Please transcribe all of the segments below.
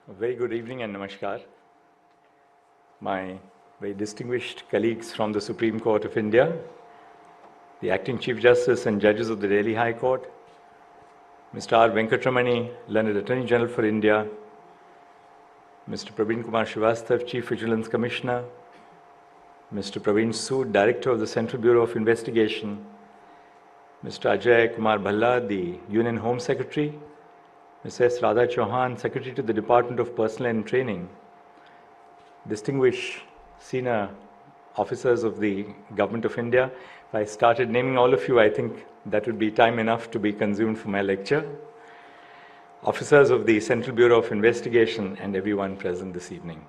A very good evening and namaskar. My very distinguished colleagues from the Supreme Court of India, the Acting Chief Justice and judges of the Delhi High Court, Mr. R. Venkatramani, Learned Attorney General for India, Mr. Praveen Kumar Srivastava, Chief Vigilance Commissioner, Mr. Praveen Sood, Director of the Central Bureau of Investigation, Mr. Ajay Kumar Bhalla, the Union Home Secretary, Ms. S. Radha Chauhan, Secretary to the Department of Personnel and Training, distinguished senior officers of the Government of India. If I started naming all of you, I think that would be time enough to be consumed for my lecture. Officers of the Central Bureau of Investigation and everyone present this evening.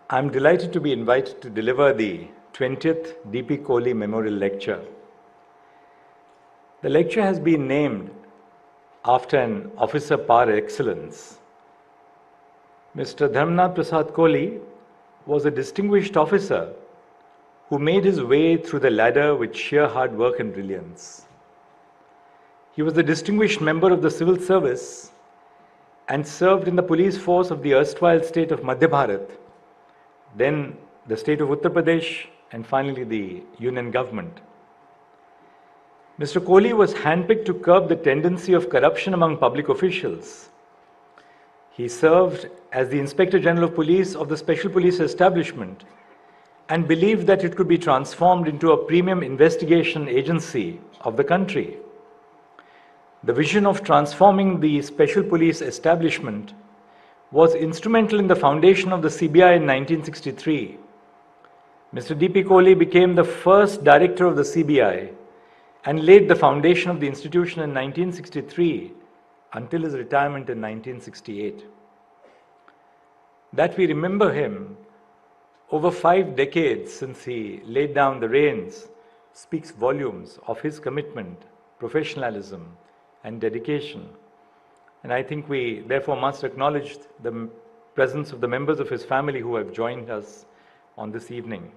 I'm delighted to be invited to deliver the 20th D.P. Kohli Memorial Lecture. The lecture has been named after an officer par excellence. Mr. Dharmnath Prasad Kohli was a distinguished officer who made his way through the ladder with sheer hard work and brilliance. He was a distinguished member of the civil service and served in the police force of the erstwhile state of Madhya Bharat, then the state of Uttar Pradesh, and finally the Union government. Mr. Kohli was handpicked to curb the tendency of corruption among public officials. He served as the Inspector General of Police of the Special Police Establishment and believed that it could be transformed into a premium investigation agency of the country. The vision of transforming the Special Police Establishment was instrumental in the foundation of the CBI in 1963. Mr. D.P. Kohli became the first director of the CBI and laid the foundation of the institution in 1963 until his retirement in 1968. That we remember him over 5 decades since he laid down the reins speaks volumes of his commitment, professionalism, and dedication. And I think we therefore must acknowledge the presence of the members of his family who have joined us on this evening.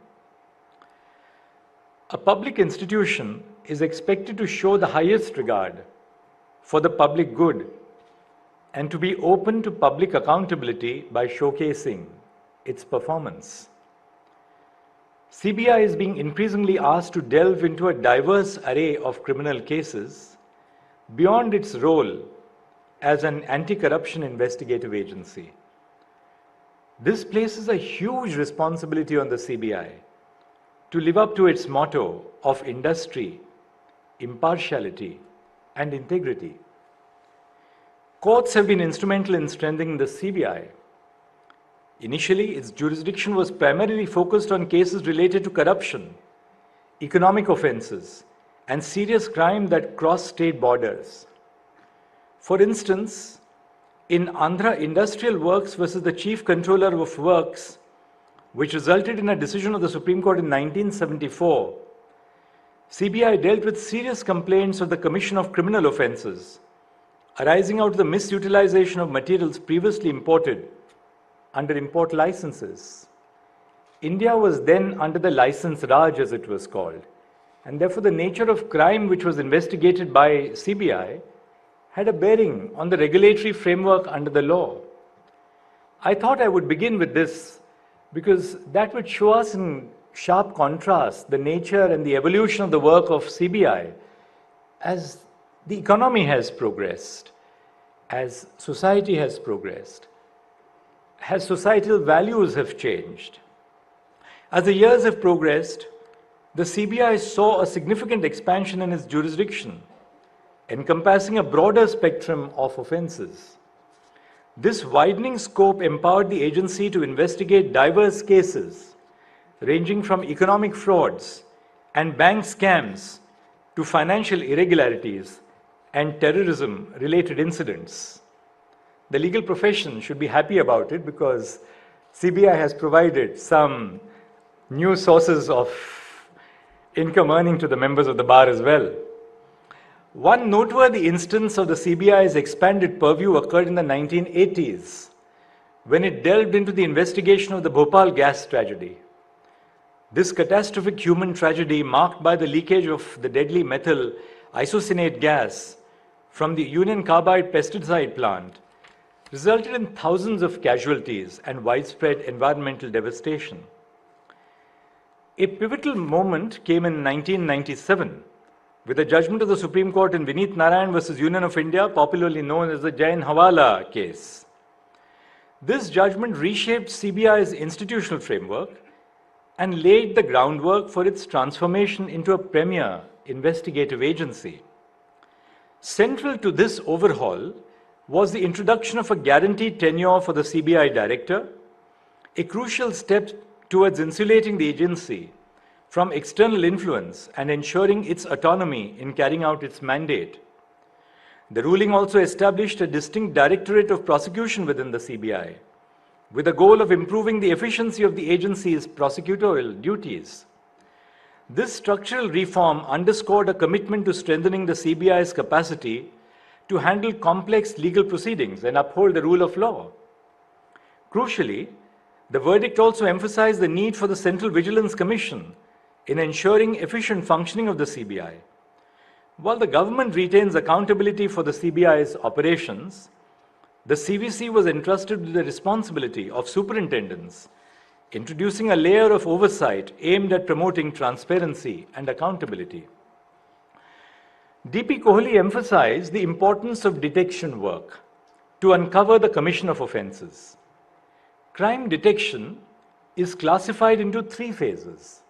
A public institution is expected to show the highest regard for the public good and to be open to public accountability by showcasing its performance. CBI is being increasingly asked to delve into a diverse array of criminal cases beyond its role as an anti-corruption investigative agency. This places a huge responsibility on the CBI to live up to its motto of industry, impartiality, and integrity. Courts have been instrumental in strengthening the CBI. Initially, its jurisdiction was primarily focused on cases related to corruption, economic offenses, and serious crime that cross state borders. For instance, in Andhra Industrial Works versus the Chief Controller of Works, which resulted in a decision of the Supreme Court in 1974, CBI dealt with serious complaints of the commission of criminal offenses arising out of the misutilization of materials previously imported under import licenses. India was then under the license Raj, as it was called, and therefore the nature of crime which was investigated by CBI had a bearing on the regulatory framework under the law. I thought I would begin with this because that would show us in sharp contrast the nature and the evolution of the work of CBI as the economy has progressed, as society has progressed, as societal values have changed. As the years have progressed, the CBI saw a significant expansion in its jurisdiction, encompassing a broader spectrum of offenses. This widening scope empowered the agency to investigate diverse cases, ranging from economic frauds and bank scams to financial irregularities and terrorism-related incidents. The legal profession should be happy about it because CBI has provided some new sources of income earning to the members of the bar as well. One noteworthy instance of the CBI's expanded purview occurred in the 1980s, when it delved into the investigation of the Bhopal gas tragedy. This catastrophic human tragedy, marked by the leakage of the deadly methyl isocyanate gas from the Union Carbide pesticide plant, resulted in thousands of casualties and widespread environmental devastation. A pivotal moment came in 1997 with the judgment of the Supreme Court in Vineet Narayan versus Union of India, popularly known as the Jain Hawala case. This judgment reshaped CBI's institutional framework and laid the groundwork for its transformation into a premier investigative agency. Central to this overhaul was the introduction of a guaranteed tenure for the CBI director, a crucial step towards insulating the agency from external influence and ensuring its autonomy in carrying out its mandate. The ruling also established a distinct directorate of prosecution within the CBI, with the goal of improving the efficiency of the agency's prosecutorial duties. This structural reform underscored a commitment to strengthening the CBI's capacity to handle complex legal proceedings and uphold the rule of law. Crucially, the verdict also emphasized the need for the Central Vigilance Commission in ensuring efficient functioning of the CBI. While the government retains accountability for the CBI's operations, the CVC was entrusted with the responsibility of superintendents, introducing a layer of oversight aimed at promoting transparency and accountability. D.P. Kohli emphasized the importance of detection work to uncover the commission of offenses. Crime detection is classified into three phases.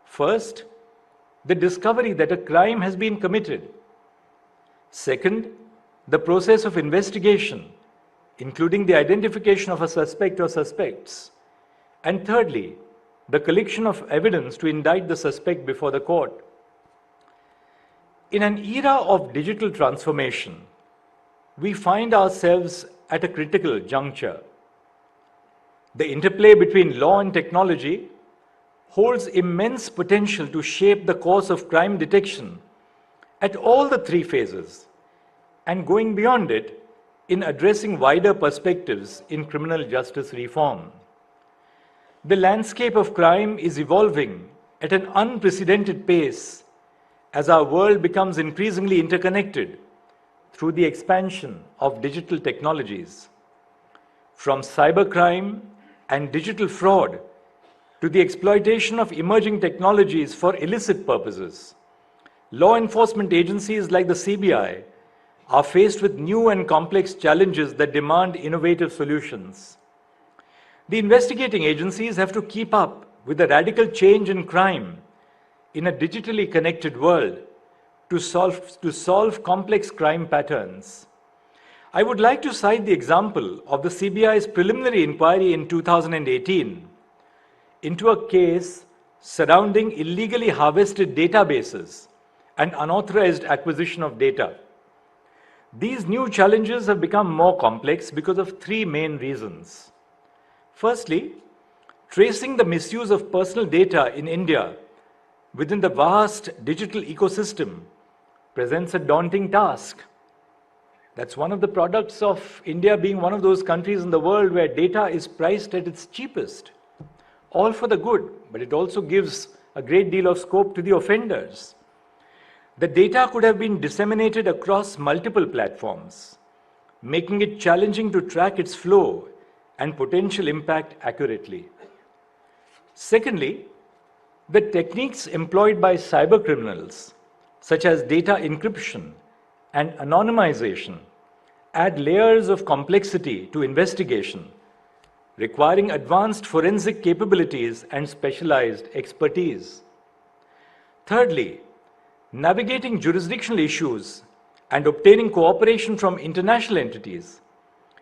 First, the discovery that a crime has been committed. Second, the process of investigation, including the identification of a suspect or suspects. And thirdly, the collection of evidence to indict the suspect before the court. In an era of digital transformation, we find ourselves at a critical juncture. The interplay between law and technology holds immense potential to shape the course of crime detection at all the three phases and going beyond it in addressing wider perspectives in criminal justice reform. The landscape of crime is evolving at an unprecedented pace as our world becomes increasingly interconnected through the expansion of digital technologies. From cybercrime and digital fraud to the exploitation of emerging technologies for illicit purposes, law enforcement agencies like the CBI are faced with new and complex challenges that demand innovative solutions. The investigating agencies have to keep up with the radical change in crime in a digitally connected world to solve complex crime patterns. I would like to cite the example of the CBI's preliminary inquiry in 2018 into a case surrounding illegally harvested databases and unauthorized acquisition of data. These new challenges have become more complex because of three main reasons. Firstly, tracing the misuse of personal data in India within the vast digital ecosystem presents a daunting task. That's one of the products of India being one of those countries in the world where data is priced at its cheapest. All for the good, but it also gives a great deal of scope to the offenders. The data could have been disseminated across multiple platforms, making it challenging to track its flow and potential impact accurately. Secondly, the techniques employed by cybercriminals, such as data encryption and anonymization, add layers of complexity to investigation, requiring advanced forensic capabilities and specialized expertise. Thirdly, navigating jurisdictional issues and obtaining cooperation from international entities,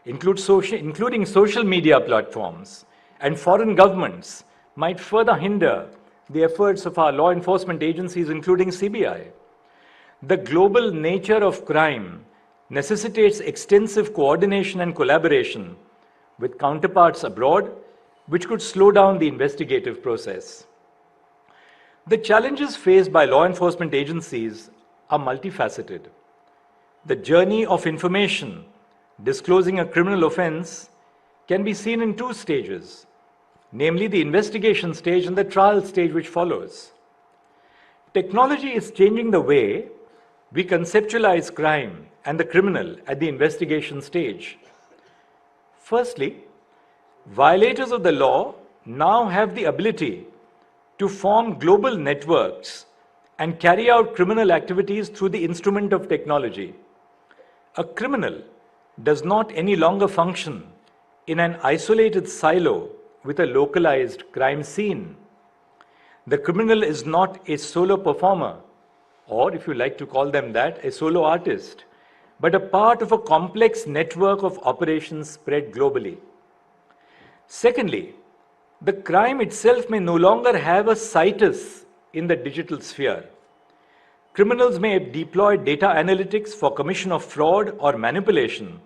including social media platforms and foreign governments, might further hinder the efforts of our law enforcement agencies, including CBI. The global nature of crime necessitates extensive coordination and collaboration with counterparts abroad, which could slow down the investigative process. The challenges faced by law enforcement agencies are multifaceted. The journey of information disclosing a criminal offense can be seen in two stages, namely the investigation stage and the trial stage which follows. Technology is changing the way we conceptualize crime and the criminal at the investigation stage. Firstly, violators of the law now have the ability to form global networks and carry out criminal activities through the instrument of technology. A criminal does not any longer function in an isolated silo with a localized crime scene. The criminal is not a solo performer, or if you like to call them that, a solo artist, but a part of a complex network of operations spread globally. Secondly, the crime itself may no longer have a situs in the digital sphere. Criminals may deploy data analytics for commission of fraud or manipulation,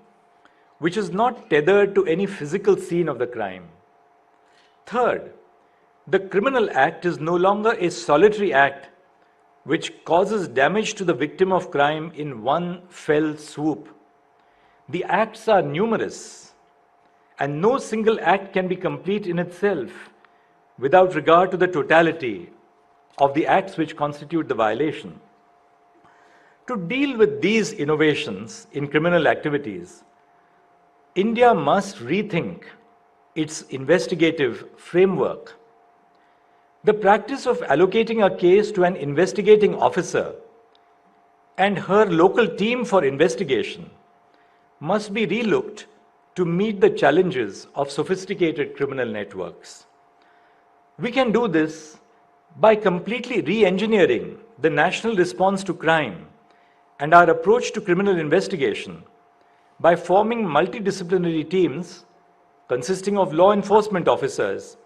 which is not tethered to any physical scene of the crime. Third, the criminal act is no longer a solitary act which causes damage to the victim of crime in one fell swoop. The acts are numerous, and no single act can be complete in itself without regard to the totality of the acts which constitute the violation. To deal with these innovations in criminal activities, India must rethink its investigative framework. The practice of allocating a case to an investigating officer and her local team for investigation must be relooked to meet the challenges of sophisticated criminal networks. We can do this by completely re-engineering the national response to crime and our approach to criminal investigation by forming multidisciplinary teams consisting of law enforcement officers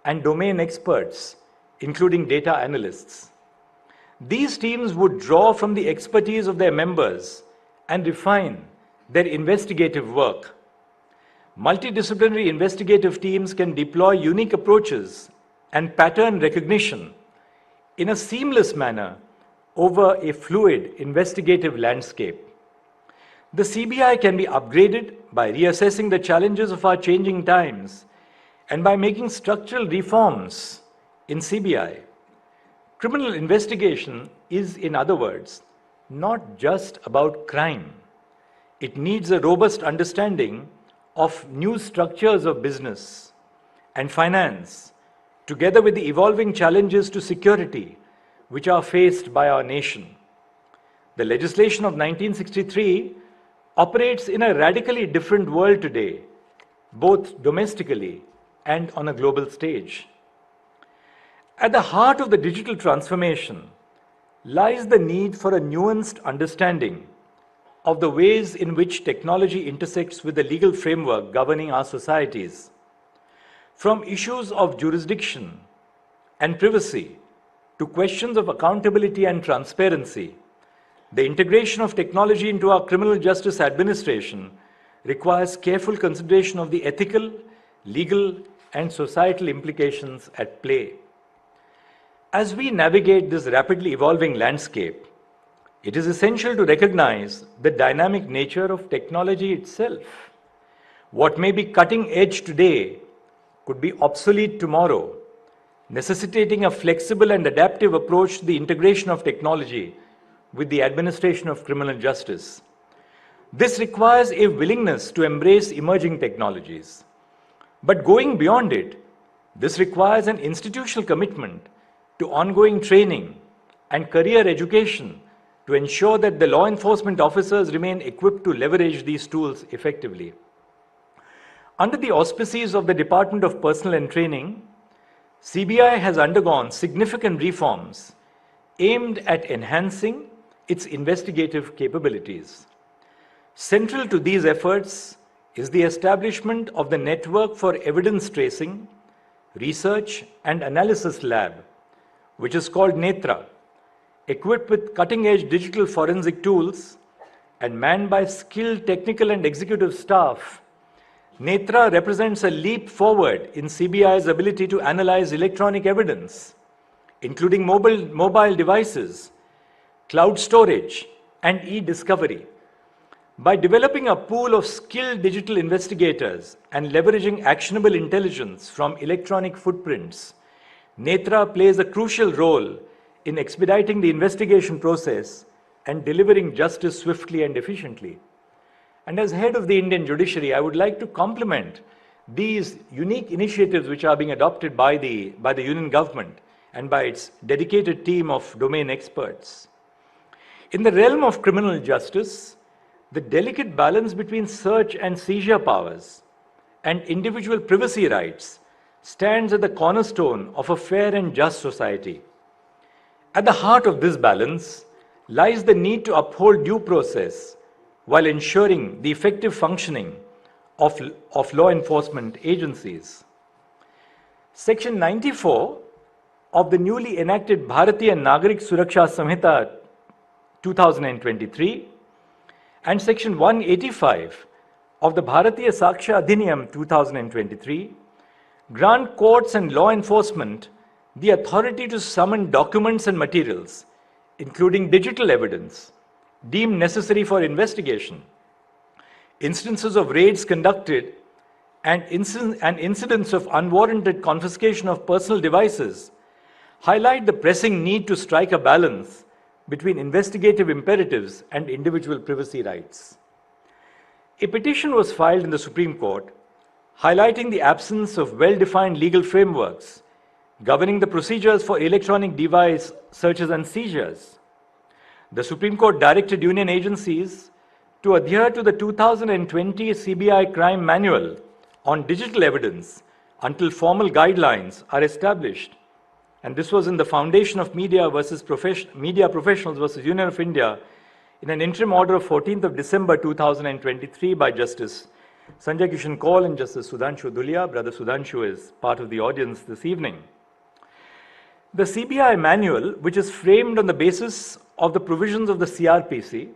and domain experts, including data analysts. These teams would draw from the expertise of their members and refine their investigative work. Multidisciplinary investigative teams can deploy unique approaches and pattern recognition in a seamless manner over a fluid investigative landscape. The CBI can be upgraded by reassessing the challenges of our changing times and by making structural reforms in CBI. Criminal investigation is, in other words, not just about crime. It needs a robust understanding of new structures of business and finance, together with the evolving challenges to security which are faced by our nation. The legislation of 1963 operates in a radically different world today, both domestically and on a global stage. At the heart of the digital transformation lies the need for a nuanced understanding of the ways in which technology intersects with the legal framework governing our societies. From issues of jurisdiction and privacy to questions of accountability and transparency, the integration of technology into our criminal justice administration requires careful consideration of the ethical, legal, and societal implications at play. As we navigate this rapidly evolving landscape, it is essential to recognize the dynamic nature of technology itself. What may be cutting edge today could be obsolete tomorrow, necessitating a flexible and adaptive approach to the integration of technology with the administration of criminal justice. This requires a willingness to embrace emerging technologies. But going beyond it, this requires an institutional commitment to ongoing training and career education to ensure that the law enforcement officers remain equipped to leverage these tools effectively. Under the auspices of the Department of Personnel and Training, CBI has undergone significant reforms aimed at enhancing its investigative capabilities. Central to these efforts is the establishment of the Network for Evidence Tracing, Research and Analysis Lab, which is called NETRA, equipped with cutting-edge digital forensic tools and manned by skilled technical and executive staff. NETRA represents a leap forward in CBI's ability to analyze electronic evidence, including mobile devices, cloud storage, and e-discovery. By developing a pool of skilled digital investigators and leveraging actionable intelligence from electronic footprints, NETRA plays a crucial role in expediting the investigation process and delivering justice swiftly and efficiently. And as head of the Indian judiciary, I would like to compliment these unique initiatives which are being adopted by the union government and by its dedicated team of domain experts. In the realm of criminal justice, the delicate balance between search and seizure powers and individual privacy rights stands at the cornerstone of a fair and just society. At the heart of this balance lies the need to uphold due process while ensuring the effective functioning of law enforcement agencies. Section 94 of the newly enacted Bharatiya Nagarik Suraksha Samhita 2023 and Section 185 of the Bharatiya Saksha Adhiniyam 2023 grant courts and law enforcement the authority to summon documents and materials, including digital evidence, deemed necessary for investigation. Instances of raids conducted and incidents of unwarranted confiscation of personal devices highlight the pressing need to strike a balance between investigative imperatives and individual privacy rights. A petition was filed in the Supreme Court highlighting the absence of well-defined legal frameworks governing the procedures for electronic device searches and seizures. The Supreme Court directed union agencies to adhere to the 2020 CBI Crime Manual on digital evidence until formal guidelines are established. And this was in the Foundation of Media Professionals versus Union of India in an interim order of 14th of December 2023 by Justice Sanjay Kishan Kaul and Justice Sudhanshu Dhulia. Brother Sudhanshu is part of the audience this evening. The CBI manual, which is framed on the basis of the provisions of the CRPC,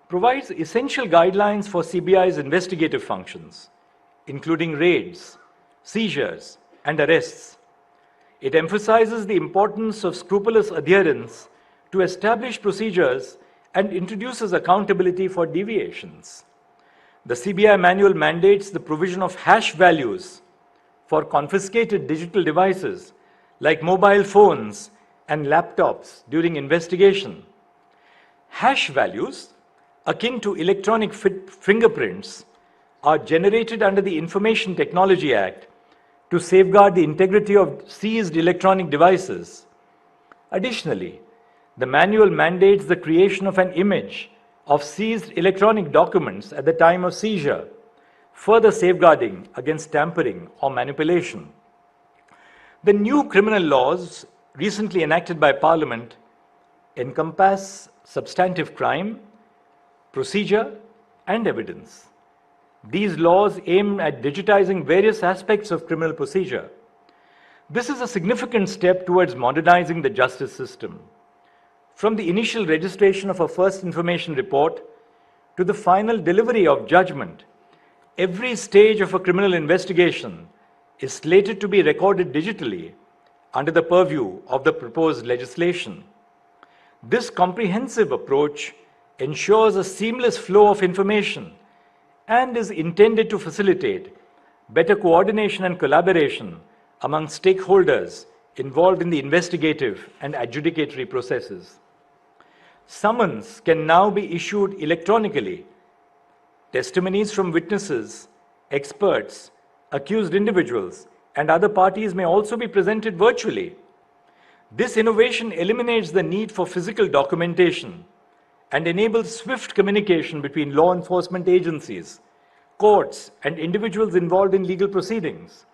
provides essential guidelines for CBI's investigative functions, including raids, seizures, and arrests. It emphasizes the importance of scrupulous adherence to established procedures and introduces accountability for deviations. The CBI manual mandates the provision of hash values for confiscated digital devices like mobile phones and laptops during investigation. Hash values, akin to electronic fingerprints, are generated under the Information Technology Act to safeguard the integrity of seized electronic devices. Additionally, the manual mandates the creation of an image of seized electronic documents at the time of seizure, further safeguarding against tampering or manipulation. The new criminal laws recently enacted by Parliament encompass substantive crime, procedure, and evidence. These laws aim at digitizing various aspects of criminal procedure. This is a significant step towards modernizing the justice system. From the initial registration of a first information report to the final delivery of judgment, every stage of a criminal investigation is slated to be recorded digitally under the purview of the proposed legislation. This comprehensive approach ensures a seamless flow of information and is intended to facilitate better coordination and collaboration among stakeholders involved in the investigative and adjudicatory processes. Summons can now be issued electronically. Testimonies from witnesses, experts, accused individuals, and other parties may also be presented virtually. This innovation eliminates the need for physical documentation and enables swift communication between law enforcement agencies, courts, and individuals involved in legal proceedings.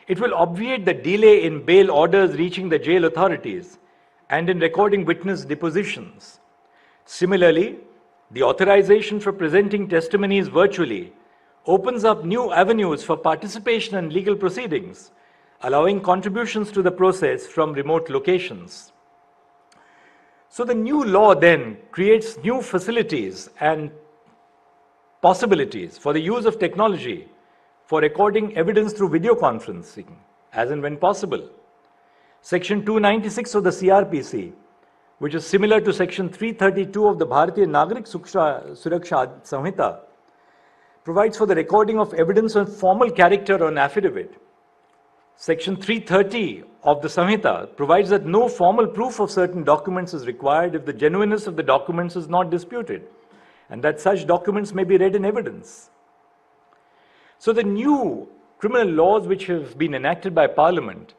It will obviate the delay in bail orders reaching the jail authorities and in recording witness depositions. Similarly, the authorization for presenting testimonies virtually opens up new avenues for participation in legal proceedings, allowing contributions to the process from remote locations. So the new law then creates new facilities and possibilities for the use of technology for recording evidence through video conferencing, as and when possible. Section 296 of the CRPC, which is similar to Section 332 of the Bharatiya Nagarik Suraksha Samhita, provides for the recording of evidence on formal character on affidavit. Section 330 of the Samhita provides that no formal proof of certain documents is required if the genuineness of the documents is not disputed. and that such documents may be read in evidence. So the new criminal laws which have been enacted by Parliament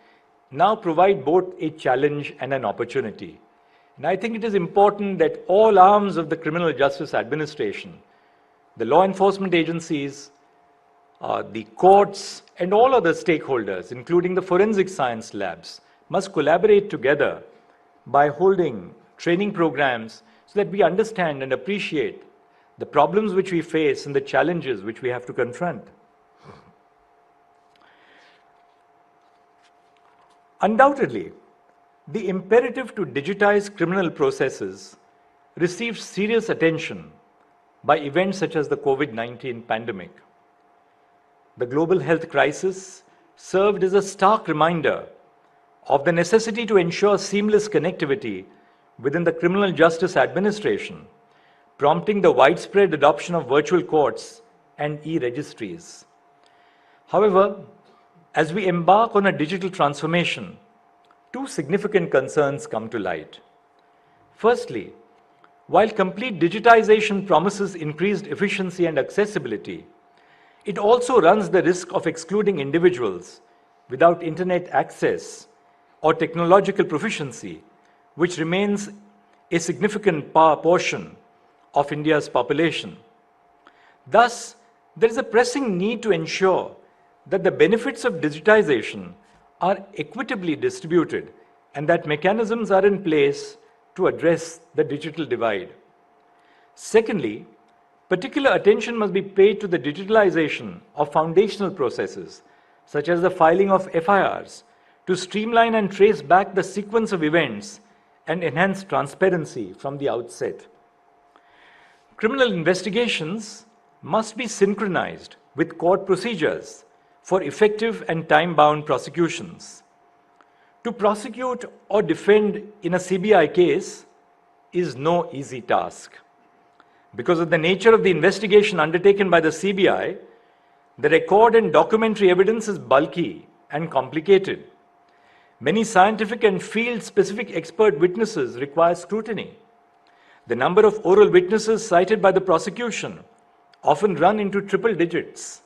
now provide both a challenge and an opportunity. And I think it is important that all arms of the criminal justice administration, the law enforcement agencies, the courts, and all other stakeholders, including the forensic science labs, must collaborate together by holding training programs so that we understand and appreciate the problems which we face and the challenges which we have to confront. Undoubtedly, the imperative to digitize criminal processes received serious attention by events such as the COVID-19 pandemic. The global health crisis served as a stark reminder of the necessity to ensure seamless connectivity within the criminal justice administration, prompting the widespread adoption of virtual courts and e-registries. However, as we embark on a digital transformation, two significant concerns come to light. Firstly, while complete digitization promises increased efficiency and accessibility, it also runs the risk of excluding individuals without internet access or technological proficiency, which remains a significant portion of India's population. Thus, there is a pressing need to ensure that the benefits of digitization are equitably distributed and that mechanisms are in place to address the digital divide. Secondly, particular attention must be paid to the digitalization of foundational processes, such as the filing of FIRs, to streamline and trace back the sequence of events and enhance transparency from the outset. Criminal investigations must be synchronized with court procedures for effective and time-bound prosecutions. To prosecute or defend in a CBI case is no easy task. Because of the nature of the investigation undertaken by the CBI, the record and documentary evidence is bulky and complicated. Many scientific and field-specific expert witnesses require scrutiny. The number of oral witnesses cited by the prosecution often run into triple digits.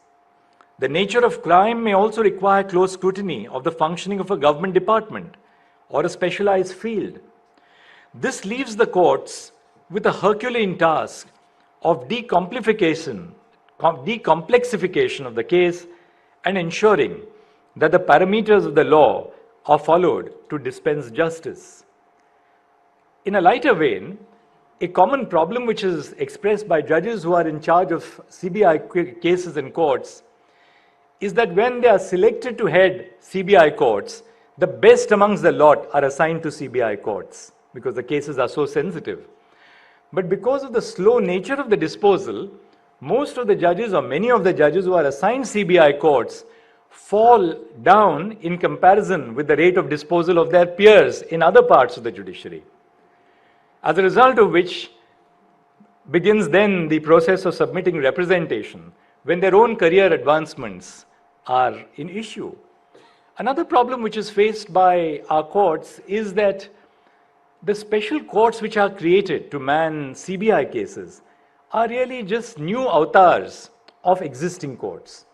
The nature of crime may also require close scrutiny of the functioning of a government department or a specialized field. This leaves the courts with a Herculean task of decomplexification of the case and ensuring that the parameters of the law are followed to dispense justice. In a lighter vein, a common problem which is expressed by judges who are in charge of CBI cases in courts is that when they are selected to head CBI courts, the best amongst the lot are assigned to CBI courts because the cases are so sensitive. But because of the slow nature of the disposal, most of the judges or many of the judges who are assigned CBI courts fall down in comparison with the rate of disposal of their peers in other parts of the judiciary. As a result of which begins then the process of submitting representation when their own career advancements are in issue. Another problem which is faced by our courts is that the special courts which are created to man CBI cases are really just new avatars of existing courts.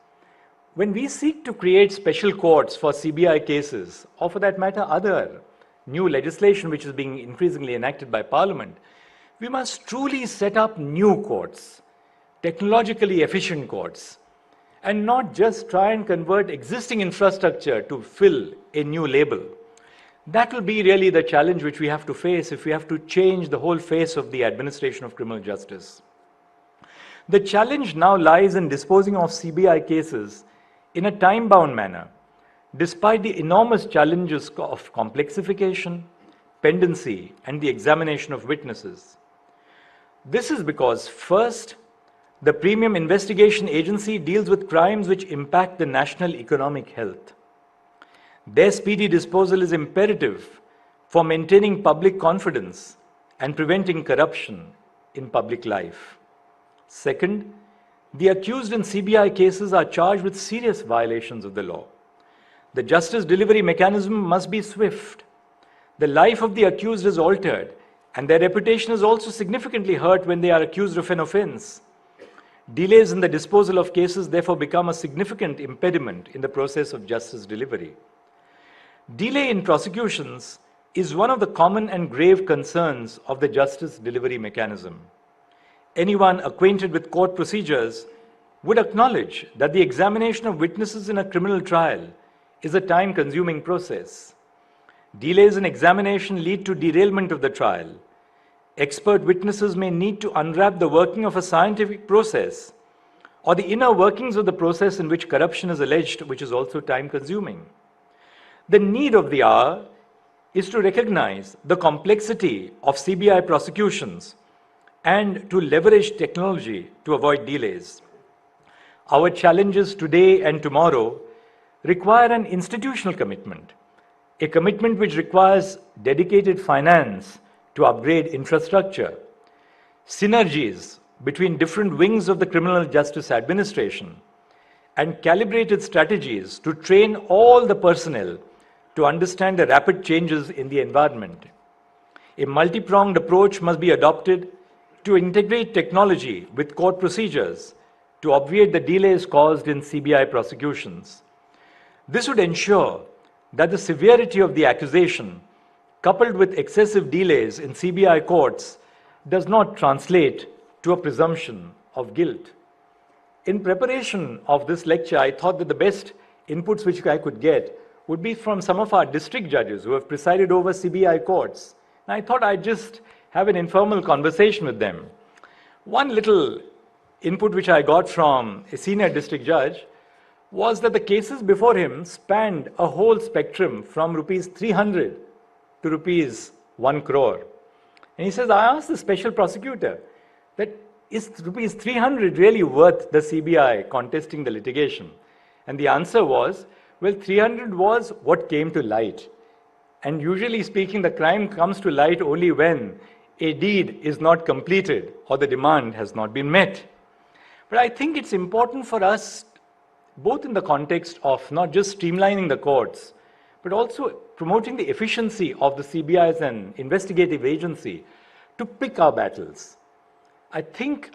When we seek to create special courts for CBI cases, or for that matter other new legislation which is being increasingly enacted by Parliament, we must truly set up new courts, technologically efficient courts, and not just try and convert existing infrastructure to fill a new label. That will be really the challenge which we have to face if we have to change the whole face of the administration of criminal justice. The challenge now lies in disposing of CBI cases in a time-bound manner, despite the enormous challenges of complexification, pendency, and the examination of witnesses. This is because, first, the Premium Investigation Agency deals with crimes which impact the national economic health. Their speedy disposal is imperative for maintaining public confidence and preventing corruption in public life. Second, the accused in CBI cases are charged with serious violations of the law. The justice delivery mechanism must be swift. The life of the accused is altered and their reputation is also significantly hurt when they are accused of an offense. Delays in the disposal of cases therefore become a significant impediment in the process of justice delivery. Delay in prosecutions is one of the common and grave concerns of the justice delivery mechanism. Anyone acquainted with court procedures would acknowledge that the examination of witnesses in a criminal trial is a time-consuming process. Delays in examination lead to derailment of the trial. Expert witnesses may need to unwrap the working of a scientific process or the inner workings of the process in which corruption is alleged, which is also time-consuming. The need of the hour is to recognize the complexity of CBI prosecutions and to leverage technology to avoid delays. Our challenges today and tomorrow require an institutional commitment, a commitment which requires dedicated finance to upgrade infrastructure, synergies between different wings of the criminal justice administration, and calibrated strategies to train all the personnel to understand the rapid changes in the environment. A multi-pronged approach must be adopted to integrate technology with court procedures to obviate the delays caused in CBI prosecutions. This would ensure that the severity of the accusation, coupled with excessive delays in CBI courts, does not translate to a presumption of guilt. In preparation of this lecture, I thought that the best inputs which I could get would be from some of our district judges who have presided over CBI courts. And I thought I'd just have an informal conversation with them. One little input which I got from a senior district judge was that the cases before him spanned a whole spectrum from rupees 300 to rupees 1 crore. And he says, I asked the special prosecutor that is rupees 300 really worth the CBI contesting the litigation? And the answer was, well, 300 was what came to light. And usually speaking, the crime comes to light only when a deed is not completed or the demand has not been met. But I think it's important for us, both in the context of not just streamlining the courts, but also promoting the efficiency of the CBI as an investigative agency, to pick our battles. I think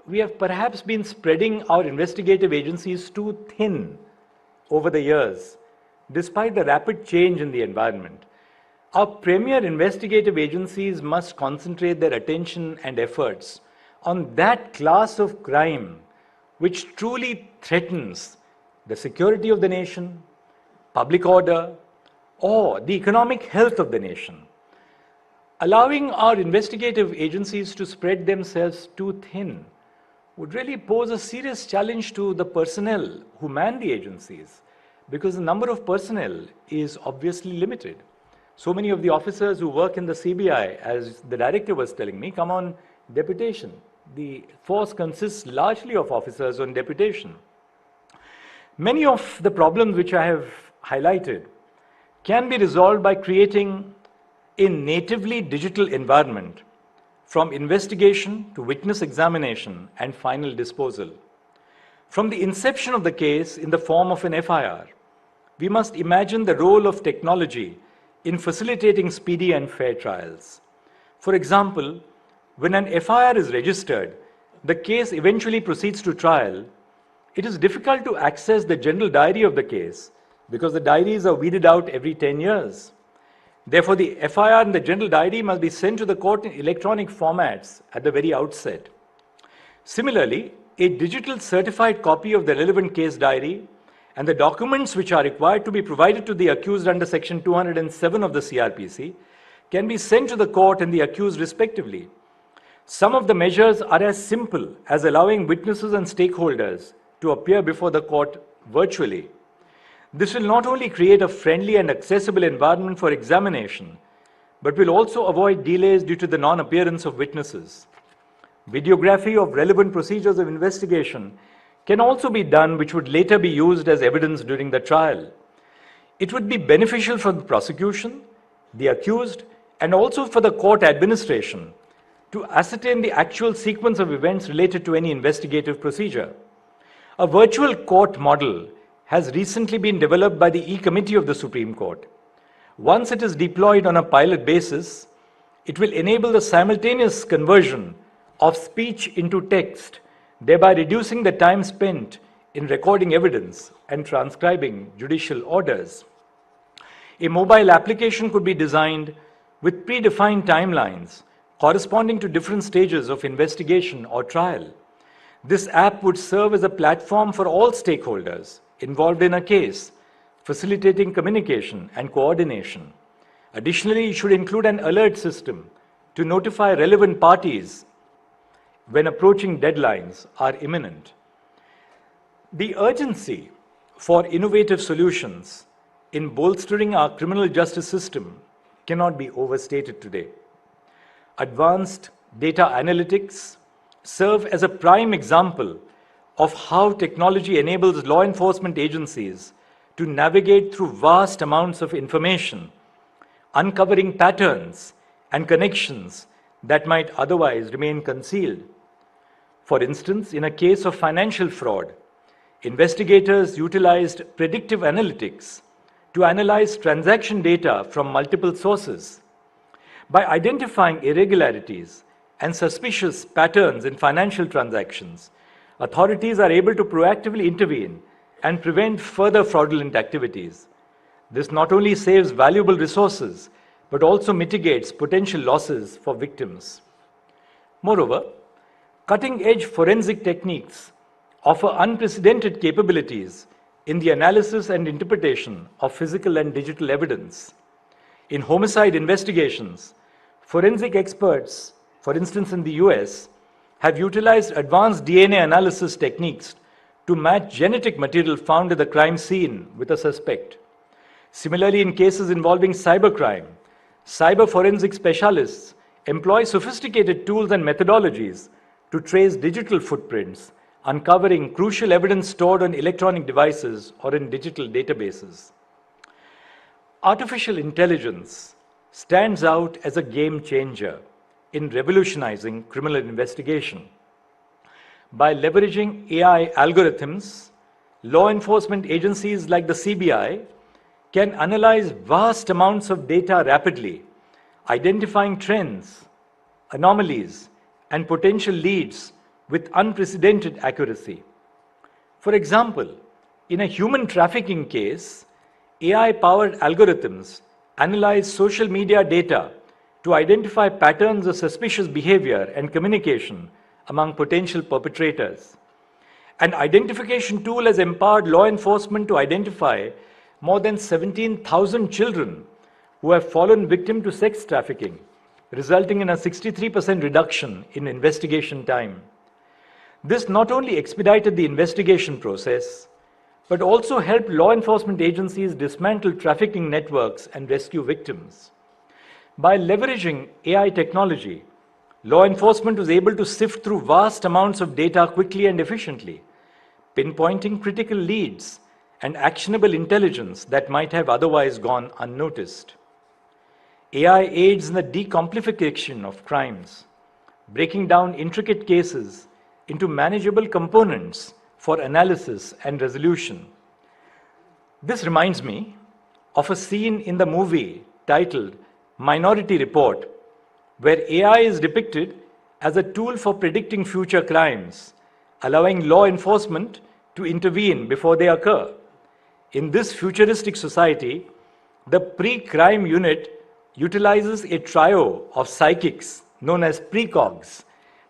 we have perhaps been spreading our investigative agencies too thin over the years, despite the rapid change in the environment. Our premier investigative agencies must concentrate their attention and efforts on that class of crime which truly threatens the security of the nation, public order, or the economic health of the nation. Allowing our investigative agencies to spread themselves too thin would really pose a serious challenge to the personnel who man the agencies, because the number of personnel is obviously limited. So many of the officers who work in the CBI, as the director was telling me, come on deputation. The force consists largely of officers on deputation. Many of the problems which I have highlighted can be resolved by creating a natively digital environment, from investigation to witness examination and final disposal. From the inception of the case in the form of an FIR, we must imagine the role of technology in facilitating speedy and fair trials. For example, when an FIR is registered, the case eventually proceeds to trial, it is difficult to access the general diary of the case because the diaries are weeded out every 10 years. Therefore, the FIR and the general diary must be sent to the court in electronic formats at the very outset. Similarly, a digital certified copy of the relevant case diary and the documents which are required to be provided to the accused under Section 207 of the CRPC can be sent to the court and the accused respectively. Some of the measures are as simple as allowing witnesses and stakeholders to appear before the court virtually. This will not only create a friendly and accessible environment for examination, but will also avoid delays due to the non-appearance of witnesses. Videography of relevant procedures of investigation can also be done, which would later be used as evidence during the trial. It would be beneficial for the prosecution, the accused, and also for the court administration to ascertain the actual sequence of events related to any investigative procedure. A virtual court model has recently been developed by the E-Committee of the Supreme Court. Once it is deployed on a pilot basis, It will enable the simultaneous conversion of speech into text, thereby reducing the time spent in recording evidence and transcribing judicial orders. A mobile application could be designed with predefined timelines corresponding to different stages of investigation or trial. This app would serve as a platform for all stakeholders involved in a case, facilitating communication and coordination. Additionally, it should include an alert system to notify relevant parties when approaching deadlines are imminent. The urgency for innovative solutions in bolstering our criminal justice system cannot be overstated today. Advanced data analytics serve as a prime example of how technology enables law enforcement agencies to navigate through vast amounts of information, uncovering patterns and connections that might otherwise remain concealed. For instance, in a case of financial fraud, investigators utilized predictive analytics to analyze transaction data from multiple sources. By identifying irregularities and suspicious patterns in financial transactions, authorities are able to proactively intervene and prevent further fraudulent activities. This not only saves valuable resources, but also mitigates potential losses for victims. Moreover, cutting-edge forensic techniques offer unprecedented capabilities in the analysis and interpretation of physical and digital evidence. In homicide investigations, forensic experts, for instance in the US, have utilized advanced DNA analysis techniques to match genetic material found at the crime scene with a suspect. Similarly, in cases involving cybercrime, cyber forensic specialists employ sophisticated tools and methodologies to trace digital footprints, uncovering crucial evidence stored on electronic devices or in digital databases. Artificial intelligence stands out as a game changer in revolutionizing criminal investigation. By leveraging AI algorithms, law enforcement agencies like the CBI can analyze vast amounts of data rapidly, identifying trends, anomalies, and potential leads with unprecedented accuracy. For example, in a human trafficking case, AI-powered algorithms analyze social media data to identify patterns of suspicious behavior and communication among potential perpetrators. An identification tool has empowered law enforcement to identify more than 17,000 children who have fallen victim to sex trafficking, resulting in a 63% reduction in investigation time. This not only expedited the investigation process, but also helped law enforcement agencies dismantle trafficking networks and rescue victims. By leveraging AI technology, law enforcement was able to sift through vast amounts of data quickly and efficiently, pinpointing critical leads and actionable intelligence that might have otherwise gone unnoticed. AI aids in the decomplication of crimes, breaking down intricate cases into manageable components for analysis and resolution. This reminds me of a scene in the movie titled Minority Report, where AI is depicted as a tool for predicting future crimes, allowing law enforcement to intervene before they occur. In this futuristic society, the pre-crime unit utilizes a trio of psychics known as precogs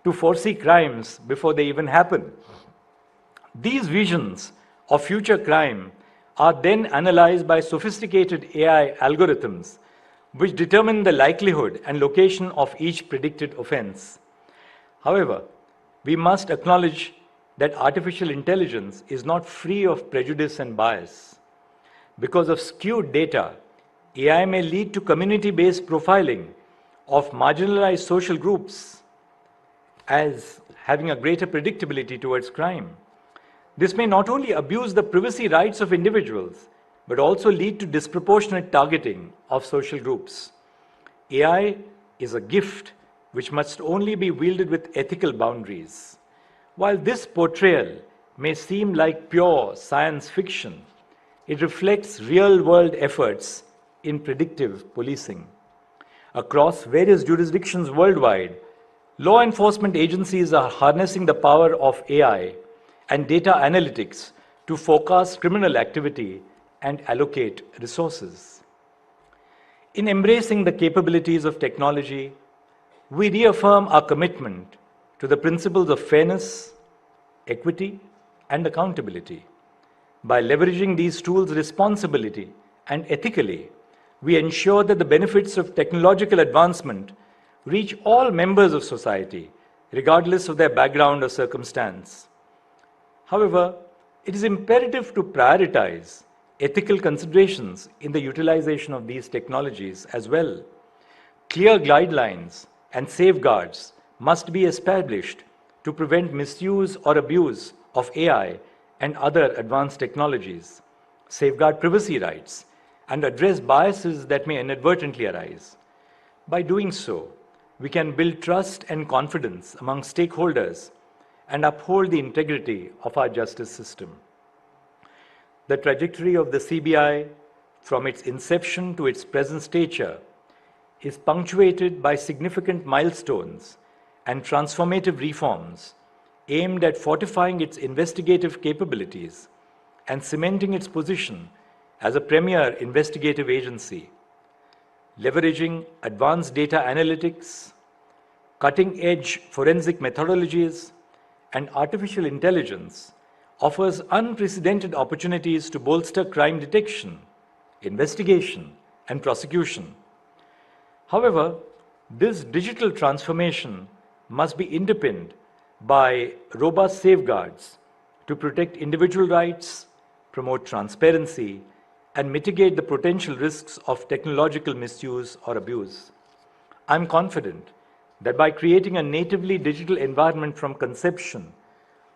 to foresee crimes before they even happen. These visions of future crime are then analyzed by sophisticated AI algorithms, which determine the likelihood and location of each predicted offense. However, we must acknowledge that artificial intelligence is not free of prejudice and bias. Because of skewed data, AI may lead to community-based profiling of marginalized social groups as having a greater predictability towards crime. This may not only abuse the privacy rights of individuals, but also lead to disproportionate targeting of social groups. AI is a gift which must only be wielded with ethical boundaries. While this portrayal may seem like pure science fiction, it reflects real-world efforts in predictive policing. Across various jurisdictions worldwide, law enforcement agencies are harnessing the power of AI and data analytics to forecast criminal activity and allocate resources. In embracing the capabilities of technology, we reaffirm our commitment to the principles of fairness, equity, and accountability. By leveraging these tools responsibly and ethically, we ensure that the benefits of technological advancement reach all members of society, regardless of their background or circumstance. However, it is imperative to prioritize ethical considerations in the utilization of these technologies as well. Clear guidelines and safeguards must be established to prevent misuse or abuse of AI and other advanced technologies, safeguard privacy rights, and address biases that may inadvertently arise. By doing so, we can build trust and confidence among stakeholders and uphold the integrity of our justice system. The trajectory of the CBI, from its inception to its present stature, is punctuated by significant milestones and transformative reforms aimed at fortifying its investigative capabilities and cementing its position as a premier investigative agency. Leveraging advanced data analytics, cutting-edge forensic methodologies, and artificial intelligence offers unprecedented opportunities to bolster crime detection, investigation, and prosecution. However, this digital transformation must be underpinned by robust safeguards to protect individual rights, promote transparency, and mitigate the potential risks of technological misuse or abuse. I'm confident that by creating a natively digital environment from conception,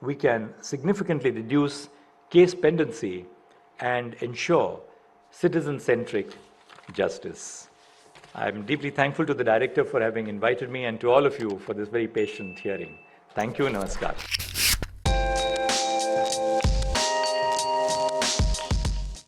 we can significantly reduce case pendency and ensure citizen-centric justice. I'm deeply thankful to the Director for having invited me and to all of you for this very patient hearing. Thank you, Namaskar.